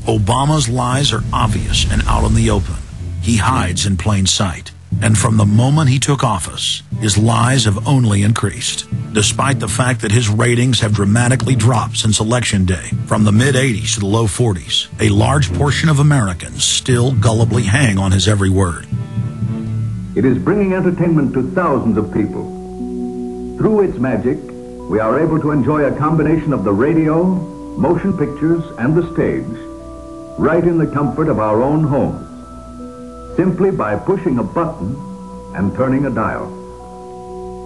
Obama's lies are obvious and out in the open. He hides in plain sight. And from the moment he took office, his lies have only increased. Despite the fact that his ratings have dramatically dropped since Election Day, from the mid-80s to the low 40s, a large portion of Americans still gullibly hang on his every word. It is bringing entertainment to thousands of people. Through its magic, we are able to enjoy a combination of the radio, motion pictures, and the stage, right in the comfort of our own homes, simply by pushing a button and turning a dial.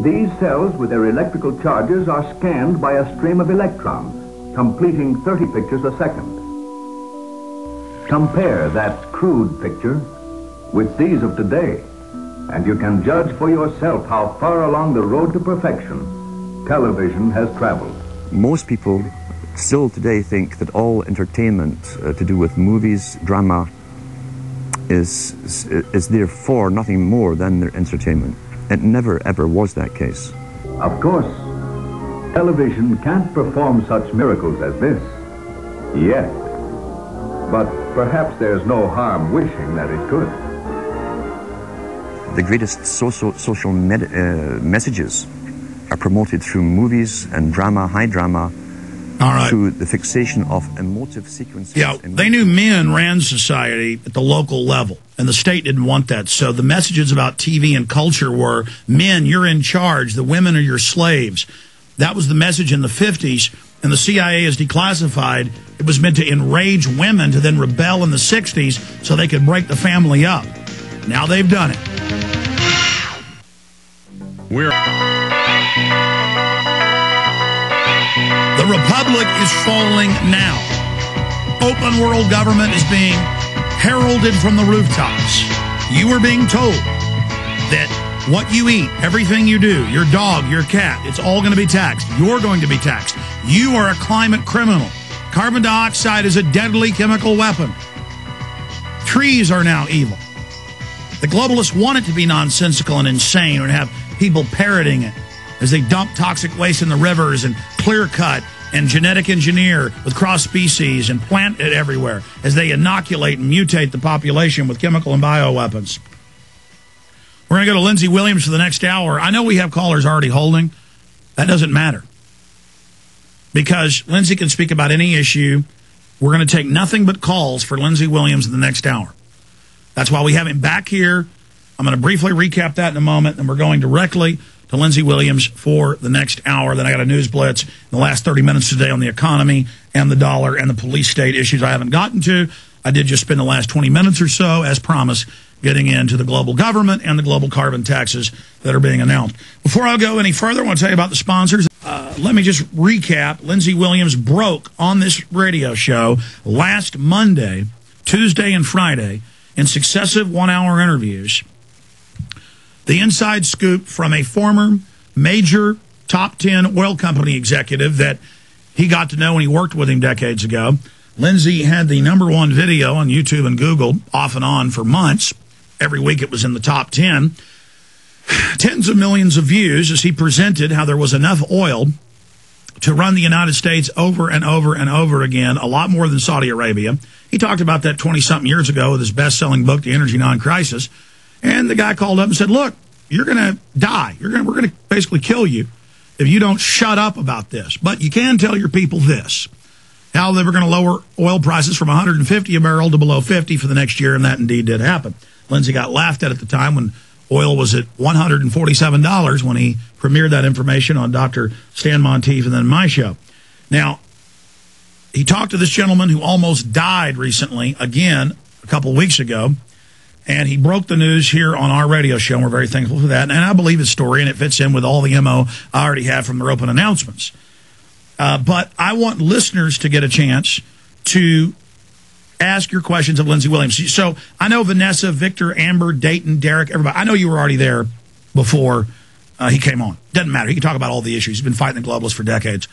These cells with their electrical charges are scanned by a stream of electrons, completing 30 pictures a second. Compare that crude picture with these of today, and you can judge for yourself how far along the road to perfection television has traveled. Most people still today think that all entertainment to do with movies, drama, is therefore nothing more than their entertainment. It never ever was that case. Of course, television can't perform such miracles as this, yet. But perhaps there's no harm wishing that it could. The greatest social messages are promoted through movies and drama, high drama, all right, through the fixation of emotive sequences. Yeah, they knew men ran society at the local level, and the state didn't want that. So the messages about TV and culture were, men, you're in charge, the women are your slaves. That was the message in the 50s, and the CIA is declassified. It was meant to enrage women to then rebel in the 60s so they could break the family up. Now they've done it. The Republic is falling now. Open world government is being heralded from the rooftops. You are being told that what you eat, everything you do, your dog, your cat, it's all going to be taxed. You're going to be taxed. You are a climate criminal. Carbon dioxide is a deadly chemical weapon. Trees are now evil. The globalists want it to be nonsensical and insane and have people parroting it as they dump toxic waste in the rivers and clear cut and genetic engineer with cross species and plant it everywhere as they inoculate and mutate the population with chemical and bioweapons. We're going to go to Lindsey Williams for the next hour. I know we have callers already holding. That doesn't matter, because Lindsey can speak about any issue. We're going to take nothing but calls for Lindsey Williams in the next hour. That's why we have him back here. I'm going to briefly recap that in a moment, and we're going directly to Lindsey Williams for the next hour. Then I got a news blitz in the last 30 minutes today on the economy and the dollar and the police state issues I haven't gotten to. I did just spend the last 20 minutes or so, as promised, getting into the global government and the global carbon taxes that are being announced. Before I go any further, I want to tell you about the sponsors. Let me just recap. Lindsey Williams broke on this radio show last Monday, Tuesday, and Friday in successive one-hour interviews the inside scoop from a former major top 10 oil company executive that he got to know when he worked with him decades ago. Lindsey had the #1 video on YouTube and Google off and on for months. Every week it was in the top 10. Tens of millions of views as he presented how there was enough oil to run the United States over and over and over again, a lot more than Saudi Arabia. He talked about that 20-something years ago with his best-selling book, The Energy Non-Crisis. And the guy called up and said, look, you're going to die. We're going to basically kill you if you don't shut up about this. But you can tell your people this, how they were going to lower oil prices from $150 a barrel to below $50 for the next year, and that indeed did happen. Lindsey got laughed at the time when oil was at $147 when he premiered that information on Dr. Stan Monteith and then my show. Now, he talked to this gentleman who almost died recently, again, a couple weeks ago, and he broke the news here on our radio show, and we're very thankful for that. And I believe his story, and it fits in with all the MO I already have from their open announcements. But I want listeners to get a chance to ask your questions of Lindsey Williams. So I know Vanessa, Victor, Amber, Dayton, Derek, everybody. I know you were already there before he came on. Doesn't matter. He can talk about all the issues. He's been fighting the globalists for decades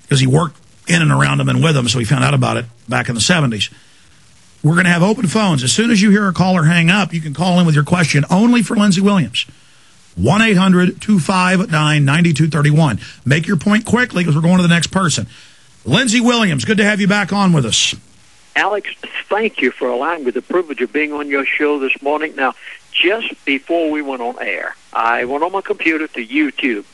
because he worked in and around them and with them, so he found out about it back in the 70s. We're going to have open phones. As soon as you hear a caller hang up, you can call in with your question only for Lindsey Williams. 1-800-259-9231. Make your point quickly because we're going to the next person. Lindsey Williams, good to have you back on with us. Alex, thank you for allowing me the privilege of being on your show this morning. Now, just before we went on air, I went on my computer to YouTube.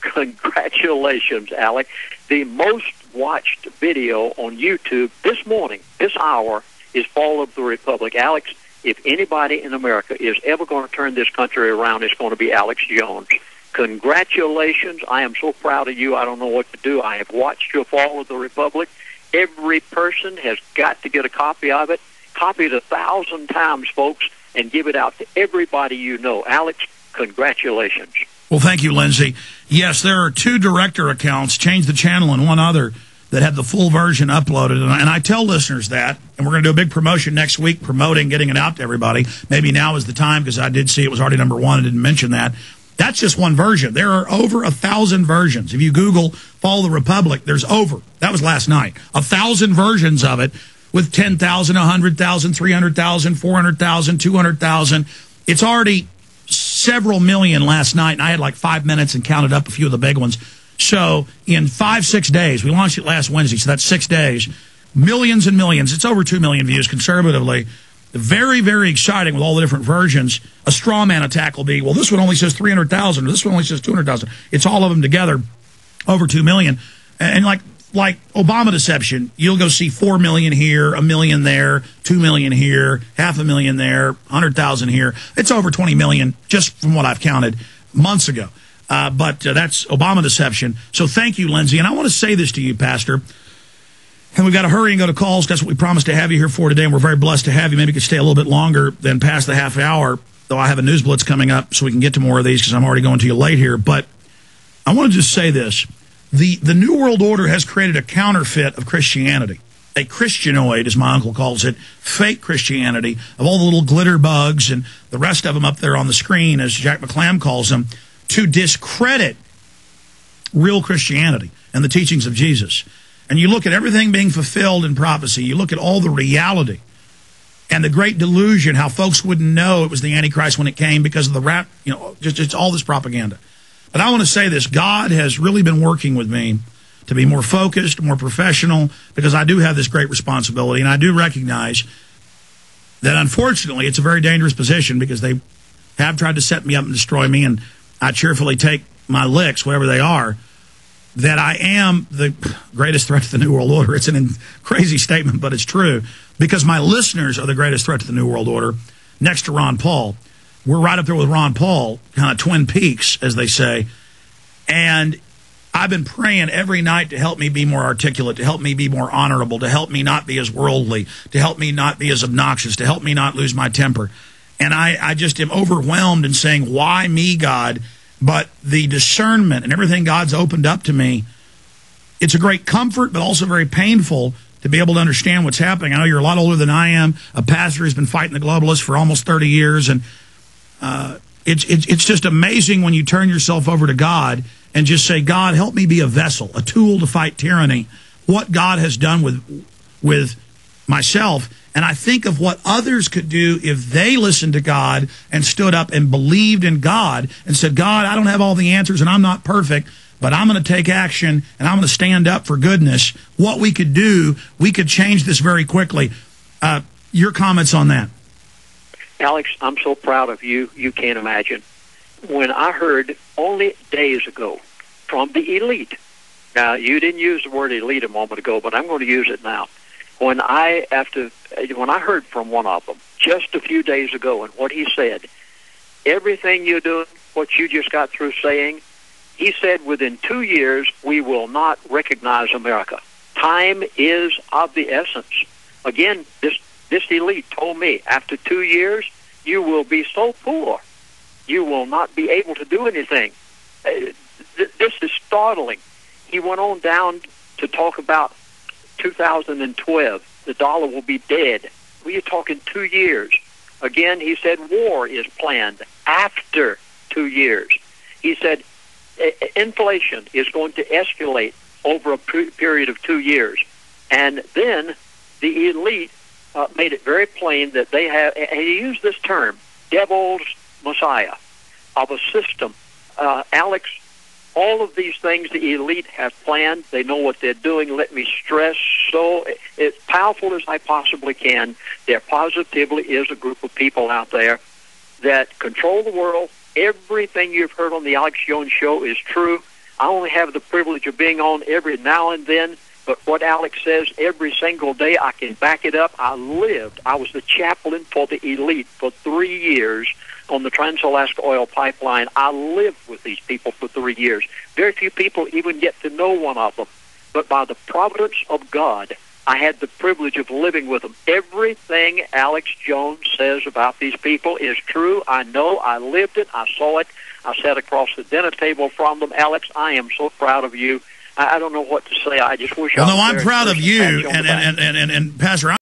Congratulations, Alex. The most watched video on YouTube this morning, this hour, is Fall of the Republic. Alex, if anybody in America is ever going to turn this country around, it's going to be Alex Jones. Congratulations. I am so proud of you. I don't know what to do. I have watched your Fall of the Republic. Every person has got to get a copy of it. Copy it 1,000 times, folks, and give it out to everybody you know. Alex, congratulations. Well, thank you, Lindsay. Yes, there are 2 director accounts, Change the Channel and one other, that have the full version uploaded. And I tell listeners that, and we're going to do a big promotion next week, promoting, getting it out to everybody. Maybe now is the time, because I did see it was already number 1. I didn't mention that. That's just one version. There are over 1,000 versions. If you Google Fall of the Republic, there's over, that was last night, 1,000 versions of it with 10,000, 100,000, 300,000, 400,000, 200,000. It's already several million last night, and I had like 5 minutes and counted up a few of the big ones. So in 5-6 days, we launched it last Wednesday, so that's 6 days, millions and millions. It's over 2 million views conservatively. Very, very exciting with all the different versions. A straw man attack will be, well, this one only says 300,000, or this one only says 200,000. It's all of them together, over 2 million. And like Obama deception, you'll go see 4 million here, 1 million there, 2 million here, 500,000 there, 100,000 here. It's over 20 million just from what I've counted months ago. But that's Obama deception. So thank you, Lindsay. And I want to say this to you, Pastor. And we've got to hurry and go to calls. That's what we promised to have you here for today, and we're very blessed to have you. Maybe you could stay a little bit longer than past the half hour, though I have a news blitz coming up, so we can get to more of these because I'm already going to you late here. But I want to just say this. The New World Order has created a counterfeit of Christianity, a Christianoid, as my uncle calls it, fake Christianity, of all the little glitter bugs and the rest of them up there on the screen, as Jack McClam calls them, to discredit real Christianity and the teachings of Jesus. And you look at everything being fulfilled in prophecy, you look at all the reality and the great delusion, how folks wouldn't know it was the Antichrist when it came because of the rap, just all this propaganda. But I want to say this, God has really been working with me to be more focused, more professional, because I do have this great responsibility, and I do recognize that unfortunately it's a very dangerous position because they have tried to set me up and destroy me, and I cheerfully take my licks, whatever they are, that I am the greatest threat to the New World Order. It's a crazy statement, but it's true, because my listeners are the greatest threat to the New World Order, next to Ron Paul. We're right up there with Ron Paul, kind of Twin Peaks, as they say, and I've been praying every night to help me be more articulate, to help me be more honorable, to help me not be as worldly, to help me not be as obnoxious, to help me not lose my temper. And I just am overwhelmed and saying, why me, God? But the discernment and everything God's opened up to me, it's a great comfort, but also very painful to be able to understand what's happening. I know you're a lot older than I am, a pastor who's been fighting the globalists for almost 30 years, and it's just amazing when you turn yourself over to God and just say, God, help me be a vessel, a tool to fight tyranny, what God has done with myself. And I think of what others could do if they listened to God and stood up and believed in God and said, God, I don't have all the answers and I'm not perfect, but I'm going to take action and I'm going to stand up for goodness. What we could do, we could change this very quickly. Your comments on that? Alex, I'm so proud of you, you can't imagine. When I heard only days ago from the elite, now you didn't use the word elite a moment ago, but I'm going to use it now. When I heard from one of them just a few days ago, and what he said, everything you're doing, what you just got through saying, he said within 2 years we will not recognize America. Time is of the essence. Again, this elite told me after 2 years you will be so poor you will not be able to do anything. This is startling. He went on down to talk about 2012. The dollar will be dead. We are talking 2 years. Again, he said war is planned after 2 years. He said inflation is going to escalate over a period of 2 years. And then the elite made it very plain that they have, and he used this term, devil's Messiah, of a system. Alex, all of these things the elite have planned. They know what they're doing. Let me stress, so as powerful as I possibly can, there positively is a group of people out there that control the world. Everything you've heard on the Alex Jones Show is true. I only have the privilege of being on every now and then, but what Alex says every single day, I can back it up. I was the chaplain for the elite for 3 years on the Trans-Alaska Oil Pipeline. I lived with these people for 3 years. Very few people even get to know one of them. But by the providence of God, I had the privilege of living with them. Everything Alex Jones says about these people is true. I know. I lived it. I saw it. I sat across the dinner table from them. Alex, I am so proud of you. I don't know what to say. I just wish I was I'm there proud of to you. pat you on the back. And Pastor,